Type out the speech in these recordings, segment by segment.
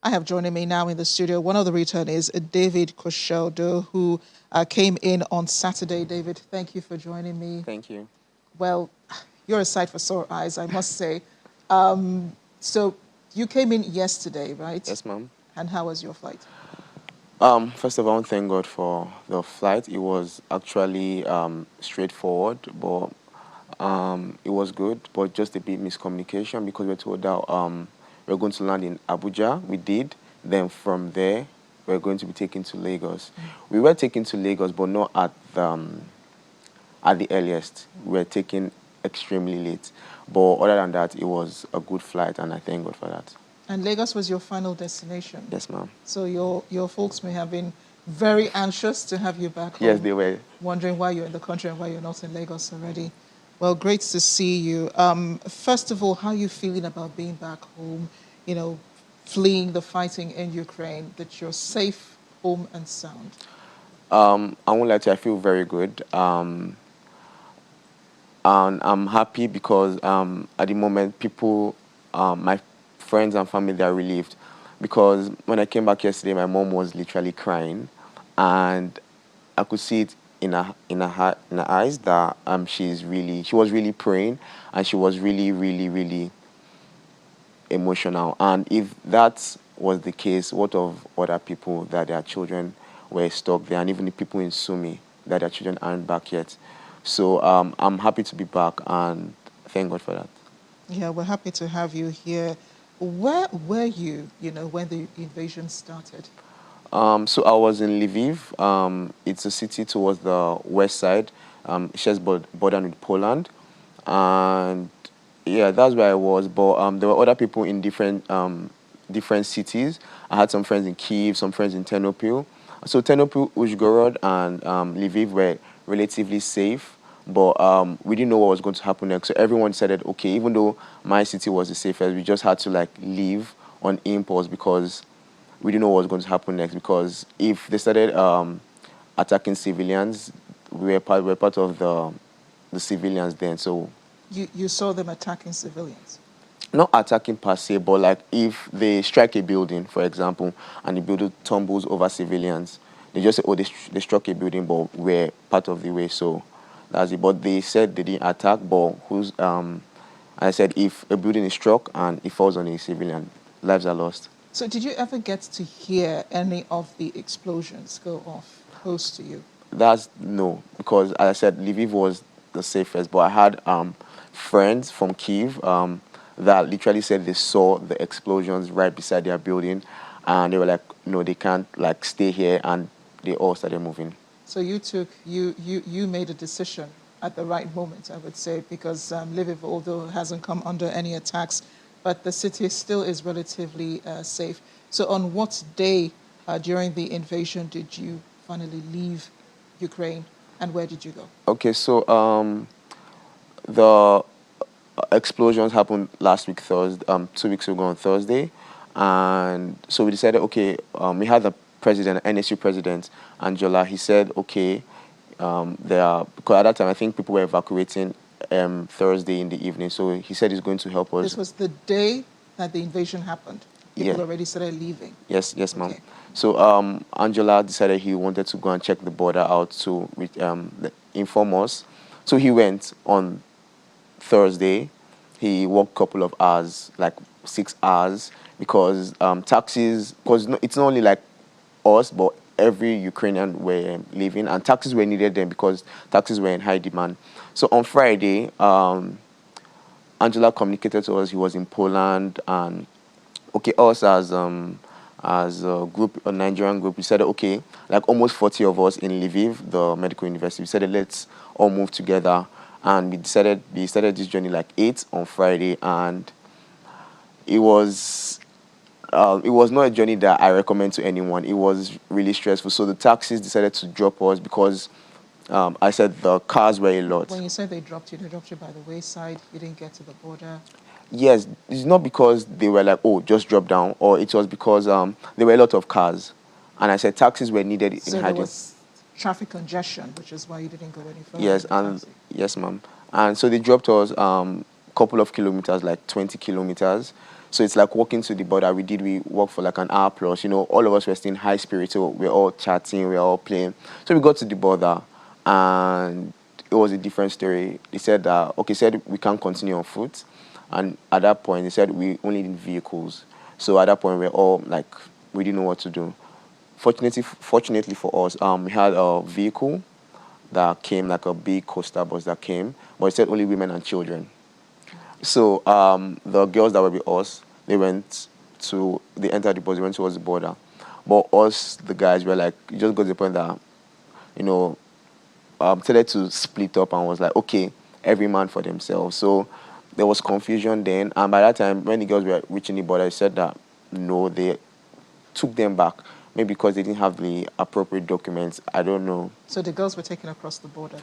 I have joining me now in the studio one of the returnees, David Koscieldo, who came in on Saturday. David, thank you for joining me. Thank you. Well, you're a sight for sore eyes, I must say. So you came in yesterday, right? Yes, ma'am. And how was your flight? First of all, thank God for the flight. It was actually straightforward, but it was good, but just a bit miscommunication because we were told that we're going to land in Abuja. We did. Then from there, we're going to be taken to Lagos. We were taken to Lagos, but not at the earliest. We were taken extremely late. But other than that, it was a good flight, and I thank God for that. And Lagos was your final destination? Yes, ma'am. So your folks may have been very anxious to have you back home. Yes, they were. Wondering why you're in the country and why you're not in Lagos already. Well, great to see you. First of all, how are you feeling about being back home, fleeing the fighting in Ukraine, that you're safe, home and sound? I won't lie to you, I feel very good. And I'm happy because at the moment, people, my friends and family, they are relieved. Because when I came back yesterday, my mom was literally crying, and I could see it in her eyes that she was really praying, and she was really, really, really emotional. And if that was the case, what of other people that their children were stuck there, and even the people in Sumi that their children aren't back yet? So I'm happy to be back, and thank God for that. Yeah, we're happy to have you here. Where were you, when the invasion started? So I was in Lviv. It's a city towards the west side. It shares border with Poland, and yeah, that's where I was. But there were other people in different cities. I had some friends in Kyiv, some friends in Ternopil. So Ternopil, Uzhgorod, and Lviv were relatively safe. But we didn't know what was going to happen next. So everyone decided, okay, even though my city was the safest, we just had to leave on impulse because we didn't know what was going to happen next. Because if they started attacking civilians, we were part of the civilians then. So you saw them attacking civilians? Not attacking per se, but if they strike a building, for example, and the building tumbles over civilians, they just say, oh, they struck a building, but we're part of the way. So that's it. But they said they didn't attack, but I said if a building is struck and it falls on a civilian, lives are lost. So did you ever get to hear any of the explosions go off close to you? No, because as I said, Lviv was the safest, but I had friends from Kyiv that literally said they saw the explosions right beside their building, and they were like, no, they can't stay here, and they all started moving. So you made a decision at the right moment, I would say, because Lviv, although hasn't come under any attacks, but the city still is relatively safe. So on what day during the invasion did you finally leave Ukraine, and where did you go? Okay, so the explosions happened last week, Thursday, 2 weeks ago on Thursday, and so we decided, okay, we had the president, NSU president, Angela. He said, okay, because at that time I think people were evacuating Thursday in the evening, so he said he's going to help us. This was the day that the invasion happened. People already started leaving. Yes, ma'am. Okay. So Angela decided he wanted to go and check the border out to inform us. So he went on Thursday. He walked a couple of hours, 6 hours, because taxis, because it's not only us, but every Ukrainian were leaving, and taxis were needed then because taxis were in high demand. So on Friday, Angela communicated to us he was in Poland, and okay, us as a group, a Nigerian group, we said, okay, almost 40 of us in Lviv, the medical university, we said, let's all move together. And we started this journey 8 on Friday, and it was not a journey that I recommend to anyone. It was really stressful. So the taxis decided to drop us because I said the cars were a lot. When you said they dropped you by the wayside, you didn't get to the border? Yes, it's not because they were oh, just drop down, or it was because there were a lot of cars. And I said taxis were needed so in high demand. Traffic congestion, which is why you didn't go any further. Yes, and yes, ma'am. And so they dropped us couple of kilometers, like 20 kilometers. So it's like walking to the border. We walked for like an hour plus. You know, all of us were still in high spirit, so we're all chatting, we're all playing. So we got to the border, and it was a different story. They said that, okay, said we can't continue on foot. And at that point, they said we only need vehicles. So at that point, we're all like, we didn't know what to do. Fortunately for us, we had a vehicle that came, like a big coaster bus that came, but it said only women and children. So the girls that were with us, they entered the bus, they went towards the border. But us, the guys, were like, it just got to the point that, you know, started to split up and was like, okay, every man for themselves. So there was confusion then. And by that time, when the girls were reaching the border, they said that no, they took them back. Maybe because they didn't have the appropriate documents. I don't know. So the girls were taken across the border.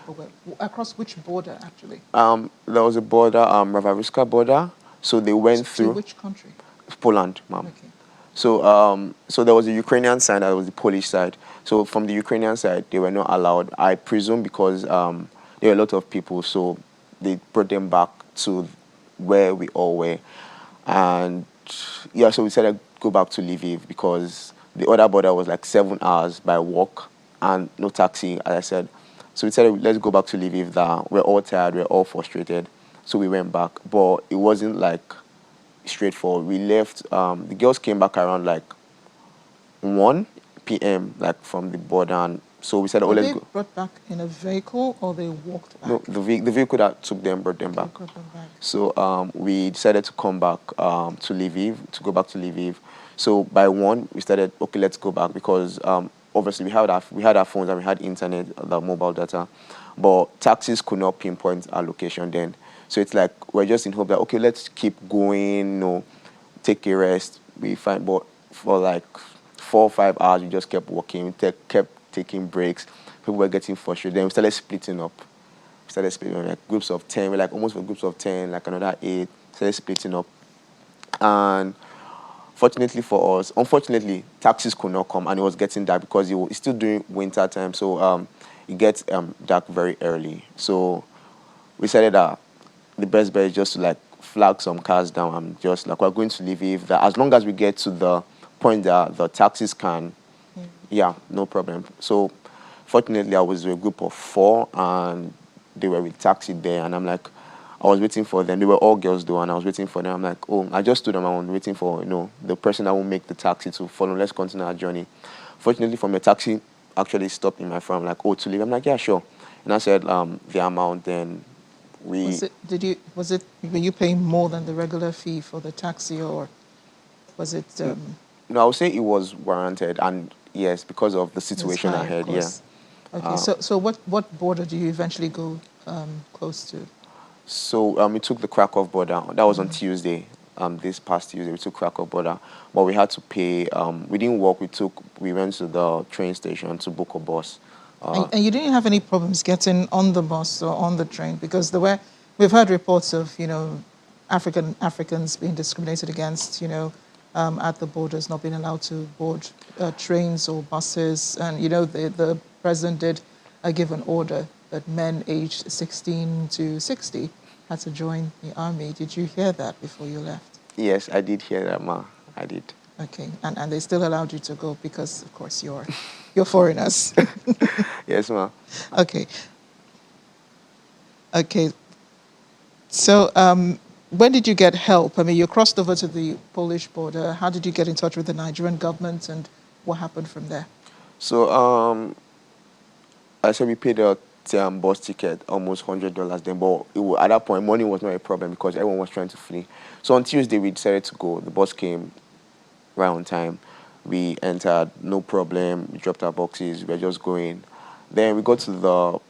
Across which border, actually? There was a border, Ravaruska border. So they went through. To which country? Poland, ma'am. Okay. So there was a Ukrainian side, there was the Polish side. So from the Ukrainian side, they were not allowed. I presume because there were a lot of people, so they brought them back to where we all were. And yeah, so we said to go back to Lviv because the other border was like 7 hours by walk and no taxi, as I said. So we said, let's go back to Lviv. That we're all tired, we're all frustrated. So we went back, but it wasn't like straightforward. We left. The girls came back around like 1 p.m. like from the border, and so we said, "Oh, let's they go." Brought back in a vehicle, or they walked back? No, the vehicle that took them brought them back. Brought them back. So we decided to come back to Lviv, to go back to Lviv. So by 1, we started. Okay, let's go back because obviously we had our phones and we had internet, the mobile data, but taxis could not pinpoint our location then. So it's like we're just in hope that, okay, let's keep going, take a rest. We find, but for like 4 or 5 hours, we just kept walking, kept taking breaks. People were getting frustrated. Then we started splitting up. Like groups of 10. We're like almost for groups of 10, like another 8. Started splitting up. And fortunately for us, unfortunately, taxis could not come, and it was getting dark because it's still during winter time. So it gets dark very early. So we decided that the best bet is just to like flag some cars down and just like we're going to Lviv. That as long as we get to the point that the taxis can, yeah, no problem. So fortunately, I was with a group of 4 and they were with taxi there, and I'm like, I was waiting for them. They were all girls though, and I was waiting for them. I'm like, oh, I just stood them. I was waiting for the person that will make the taxi to follow. Let's continue our journey. Fortunately, from the taxi actually stopped in my front. I'm like, oh, to leave. I'm like, yeah, sure. And I said the amount. Then were you paying more than the regular fee for the taxi, or was it? No, I would say it was warranted, and yes, because of the situation ahead. Yeah. Okay. So what border do you eventually go close to? So we took the Krakow border. That was on Tuesday. This past Tuesday, we took Krakow border, but we had to pay. We didn't walk. We went to the train station to book a bus. And you didn't have any problems getting on the bus or on the train, because we've heard reports of Africans being discriminated against, at the borders, not being allowed to board trains or buses, and the president did give an order that men aged 16 to 60 had to join the army. Did you hear that before you left? Yes, I did hear that, ma. I did. Okay, and they still allowed you to go because, of course, you're foreigners. Yes, ma. Okay. So when did you get help? I mean, you crossed over to the Polish border. How did you get in touch with the Nigerian government, and what happened from there? So I said we paid a bus ticket, almost $100 then, but at that point, money was not a problem because everyone was trying to flee. So on Tuesday, we decided to go. The bus came right on time. We entered, no problem. We dropped our boxes. We were just going. Then we got to the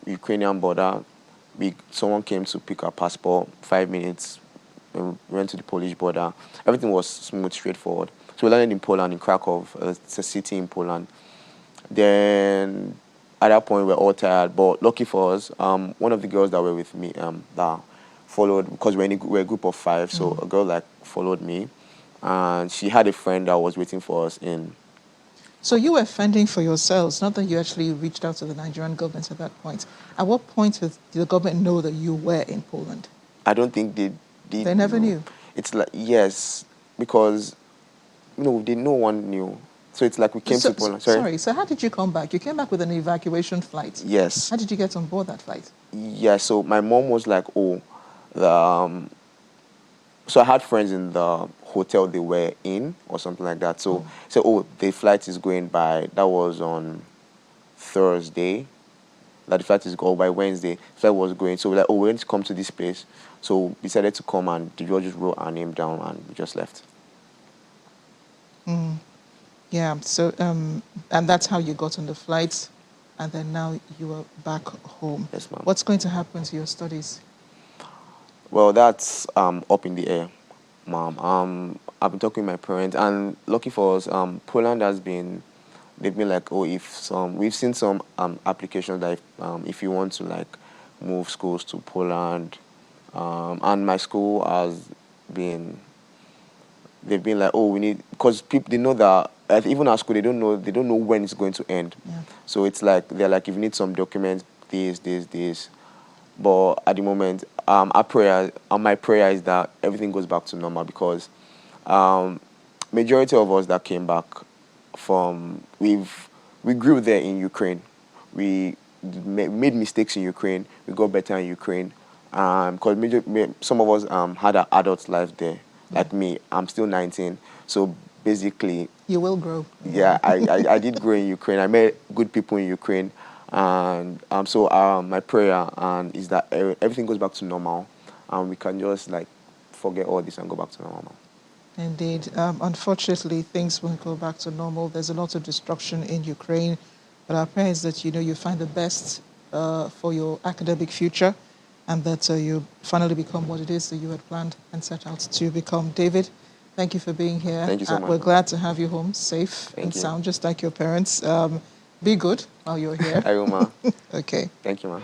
Ukrainian border. Someone came to pick our passport, 5 minutes. We went to the Polish border. Everything was smooth, straightforward. So we landed in Poland, in Krakow. It's a city in Poland. Then at that point, we were all tired. But lucky for us, one of the girls that were with me that followed, because we're a group of 5, so a girl followed me. And she had a friend that was waiting for us in. So you were fending for yourselves, not that you actually reached out to the Nigerian government at that point. At what point did the government know that you were in Poland? I don't think they did. They never know. knew. It's like, yes, because, no one knew. So it's like we came to Poland. Sorry? Sorry, so how did you come back? You came back with an evacuation flight. Yes. How did you get on board that flight? Yeah, so my mom was like, oh, so I had friends in the hotel they were in or something like that. So, the flight is going that was on Thursday. That the flight is going by Wednesday. The flight was going. So we're like, we're going to come to this place. So we decided to come, and the judge just wrote our name down and we just left. Yeah, so, and that's how you got on the flight, and then now you are back home. Yes, ma'am. What's going to happen to your studies? Well, that's up in the air, ma'am. I've been talking with my parents, and lucky for us, Poland they've been like, we've seen some applications that if you want to like move schools to Poland, and my school they've been like, we need, because people, they know that even our school, they don't know when it's going to end. Yeah. So it's like, they're like, if you need some documents, this. But at the moment, my prayer is that everything goes back to normal, because majority of us that came back we grew there in Ukraine. We made mistakes in Ukraine. We got better in Ukraine. Because some of us had an adult life there. Like me, I'm still 19. So basically, you will grow. Yeah, I did grow in Ukraine. I met good people in Ukraine. And so my prayer is that everything goes back to normal, and we can just like forget all this and go back to normal. Indeed. Unfortunately, things won't go back to normal. There's a lot of destruction in Ukraine, but our prayer is that you find the best for your academic future, and that you finally become what it is that you had planned and set out to become. David, thank you for being here. Thank you so much. We're glad to have you home, safe and sound, just like your parents. Be good while you're here. I will, ma. Okay. Thank you, ma.